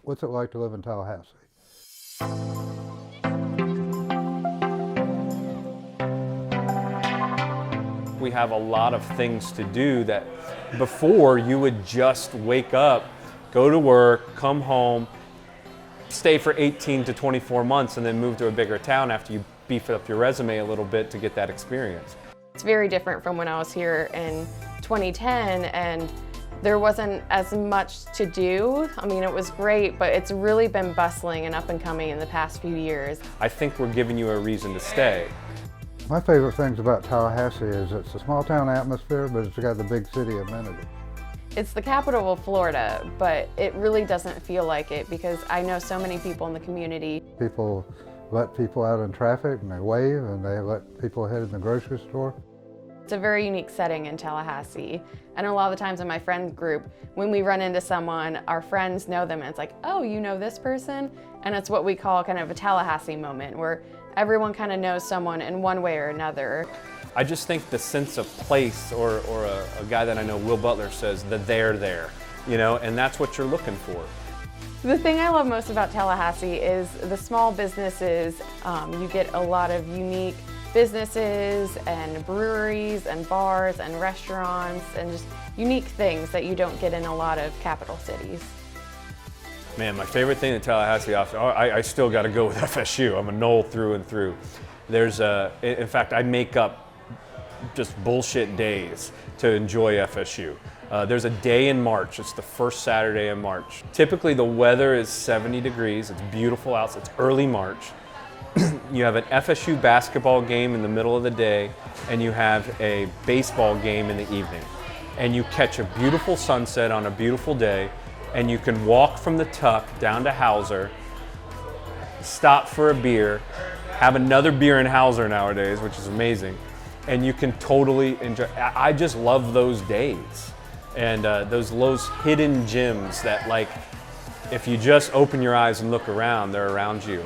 What's it like to live in Tallahassee? We have a lot of things to do that before you would just wake up, go to work, come home, stay for 18 to 24 months and then move to a bigger town after you beef up your resume a little bit to get that experience. It's very different from when I was here in 2010 and there wasn't as much to do. I mean, it was great, but it's really been bustling and up and coming in the past few years. I think we're giving you a reason to stay. My favorite things about Tallahassee is it's a small town atmosphere, but it's got the big city amenity. It's the capital of Florida, but it really doesn't feel like it because I know so many people in the community. People let people out in traffic and they wave and they let people ahead in the grocery store. It's a very unique setting in Tallahassee. And a lot of the times in my friend group, when we run into someone, our friends know them and it's like, oh, you know this person? And it's what we call kind of a Tallahassee moment where everyone kind of knows someone in one way or another. I just think the sense of place, or a guy that I know, Will Butler, says the they're there, you know, and that's what you're looking for. The thing I love most about Tallahassee is the small businesses. You get a lot of unique businesses and breweries and bars and restaurants and just unique things that you don't get in a lot of capital cities. Man, my favorite thing that Tallahassee offers, I still got to go with FSU. I'm a Knoll through and through. In fact, I make up just bullshit days to enjoy FSU. There's a day in March, it's the first Saturday in March. Typically the weather is 70 degrees, it's beautiful out, it's early March. You have an FSU basketball game in the middle of the day and you have a baseball game in the evening. And you catch a beautiful sunset on a beautiful day and you can walk from the Tuck down to Hauser, stop for a beer, have another beer in Hauser nowadays, which is amazing, and you can totally enjoy. I just love those days and those hidden gems that, like, if you just open your eyes and look around, they're around you.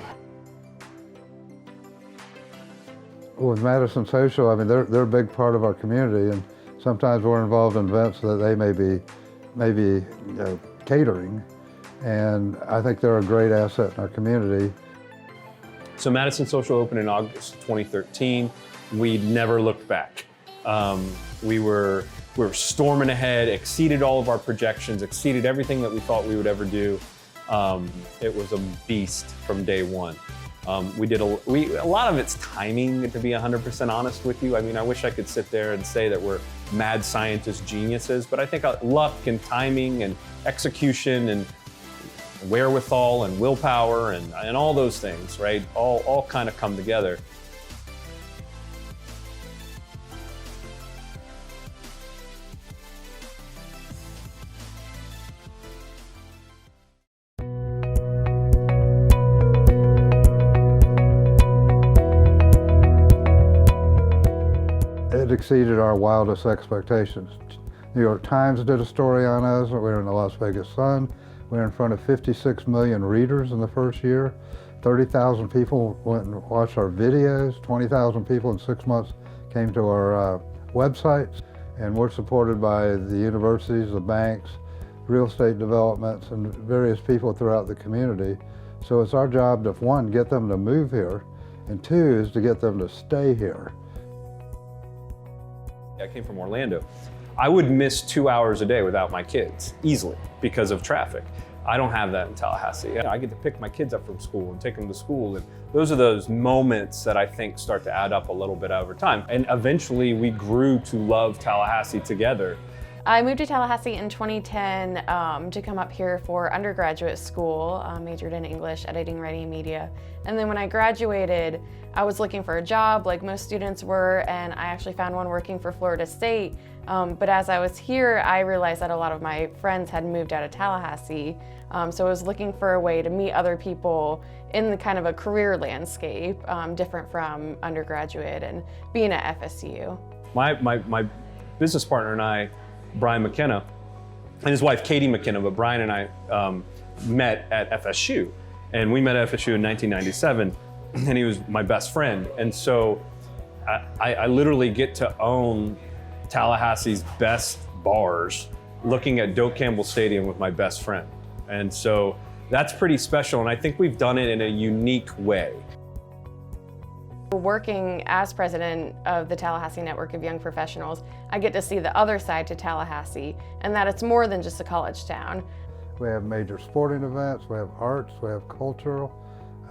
With Madison Social, I mean, they're a big part of our community, and sometimes we're involved in events that they may be catering, and I think they're a great asset in our community. So Madison Social opened in August 2013. We never looked back. We were storming ahead, exceeded all of our projections, exceeded everything that we thought we would ever do. It was a beast from day one. A lot of it's timing, to be 100% honest with you. I mean, I wish I could sit there and say that we're mad scientist geniuses, but I think luck and timing and execution and wherewithal and willpower and all those things, right? All kind of come together. It exceeded our wildest expectations. New York Times did a story on us. We were in the Las Vegas Sun. We were in front of 56 million readers in the first year. 30,000 people went and watched our videos. 20,000 people in 6 months came to our websites. And we're supported by the universities, the banks, real estate developments, and various people throughout the community. So it's our job to, one, get them to move here, and two is to get them to stay here. I came from Orlando. I would miss 2 hours a day without my kids, easily, because of traffic. I don't have that in Tallahassee. I get to pick my kids up from school and take them to school, and those are those moments that I think start to add up a little bit over time. And eventually we grew to love Tallahassee together. I moved to Tallahassee in 2010 to come up here for undergraduate school, majored in English, editing, writing, and media. And then when I graduated, I was looking for a job like most students were, and I actually found one working for Florida State. But as I was here, I realized that a lot of my friends had moved out of Tallahassee. So I was looking for a way to meet other people in the kind of a career landscape, different from undergraduate and being at FSU. My business partner and I, Brian McKenna, and his wife Katie McKenna, but Brian and I met at FSU. And we met at FSU in 1997, and he was my best friend. And so I literally get to own Tallahassee's best bars looking at Doak Campbell Stadium with my best friend. And so That's pretty special, and I think we've done it in a unique way. Working as president of the Tallahassee Network of Young Professionals, I get to see the other side to Tallahassee, and that it's more than just a college town. We have major sporting events, we have arts, we have cultural.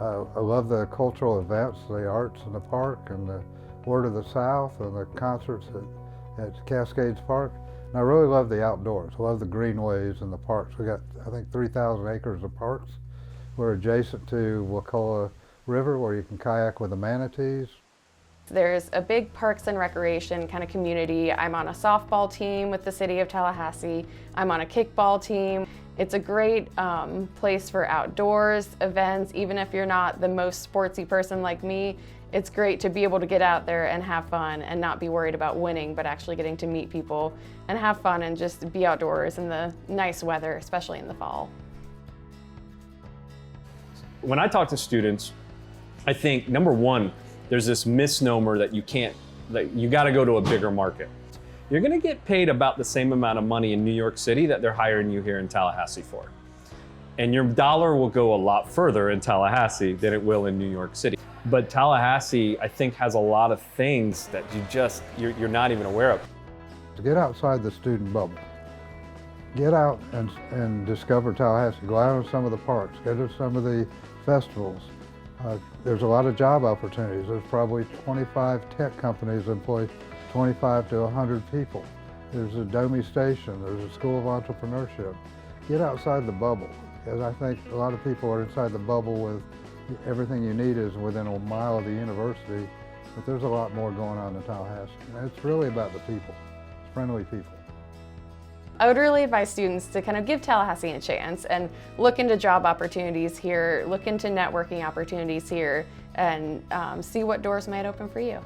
I love the cultural events, the arts in the park and the Word of the South and the concerts at Cascades Park. And I really love the outdoors. I love the greenways and the parks. We got, I think, 3,000 acres of parks. We're adjacent to Wakulla River where you can kayak with the manatees. There's a big parks and recreation kind of community. I'm on a softball team with the city of Tallahassee. I'm on a kickball team. It's a great place for outdoors events. Even if you're not the most sportsy person like me, it's great to be able to get out there and have fun and not be worried about winning, but actually getting to meet people and have fun and just be outdoors in the nice weather, especially in the fall. When I talk to students, I think, number one, there's this misnomer that you gotta go to a bigger market. You're gonna get paid about the same amount of money in New York City that they're hiring you here in Tallahassee for. And your dollar will go a lot further in Tallahassee than it will in New York City. But Tallahassee, I think, has a lot of things that you're not even aware of. To get outside the student bubble. Get out and discover Tallahassee. Go out on some of the parks. Go to some of the festivals. There's a lot of job opportunities. There's probably 25 tech companies that employ 25 to 100 people. There's a DOMI station. There's a school of entrepreneurship. Get outside the bubble, because I think a lot of people are inside the bubble with everything you need is within a mile of the university, but there's a lot more going on in Tallahassee. And it's really about the people, it's friendly people. I would really advise students to kind of give Tallahassee a chance and look into job opportunities here, look into networking opportunities here, and see what doors might open for you.